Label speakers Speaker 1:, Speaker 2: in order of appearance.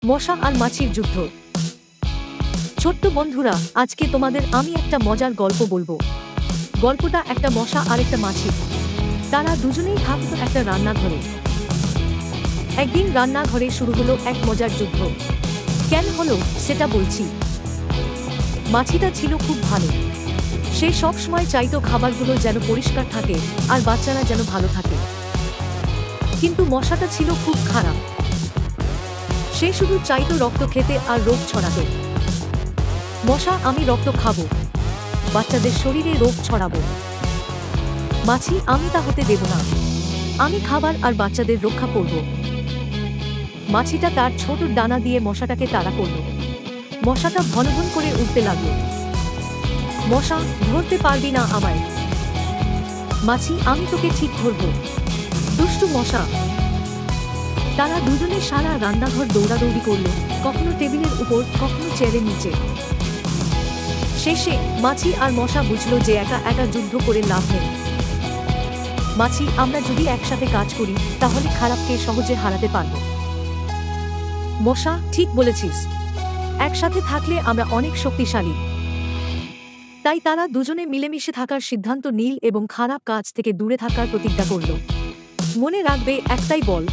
Speaker 1: মশা আর মাছির যুদ্ধ। ছোট্ট বন্ধুরা, আজকে তোমাদের আমি একটা মজার গল্প বলবো। গল্পটা একটা মশা আর একটা মাছি। তারা দুজনেই থাকতো একটা রান্নাঘরে। একদিন রান্নাঘরে শুরু হলো এক মজার যুদ্ধ। কেন হলো সেটা বলছি। মাছিটা ছিল খুব ভালো। সে সব সময় চাইতো খাবারগুলো যেন পরিষ্কার থাকে আর বাচ্চারা যেন ভালো থাকে। কিন্তু মশাটা ছিল খুব খারাপ। সে শুধু চাইতো রক্ত খেতে আর রোগ ছড়াতে। মশা, আমি রক্ত খাবো, বাচ্চাদের শরীরে রোগ ছড়াবো। মাছি, আমি তা হতে দেব না, আমি খাবার আর বাচ্চাদের রক্ষা করব। মাছিটা তার ছোট ডানা দিয়ে মশাটাকে তাড়া করল। মশাটা ভনভন করে উঠতে লাগলো। মশা, ধরতে পারবি না আমায়। মাছি, আমি তোকে ঠিক ধরব, দুষ্টু মশা। তারা দুজনে সারা রান্নাঘর দৌড়াদৌড়ি করল, কখনো টেবিলের উপর, কখনো চেয়ারের নিচে। শেষে মাছি আর মশা বুঝল যে একা একা যুদ্ধ করে লাভ নেই। মাছি, আমরা যদি একসাথে কাজ করি তাহলে খারাপকে সহজে হারাতে পারব। মশা, ঠিক বলেছিস, একসাথে থাকলে আমরা অনেক শক্তিশালী। তাই তারা দুজনে মিলেমিশে থাকার সিদ্ধান্ত নিল এবং খারাপ কাজ থেকে দূরে থাকার প্রতিজ্ঞা করল। মনে রাখবে, একটাই বল,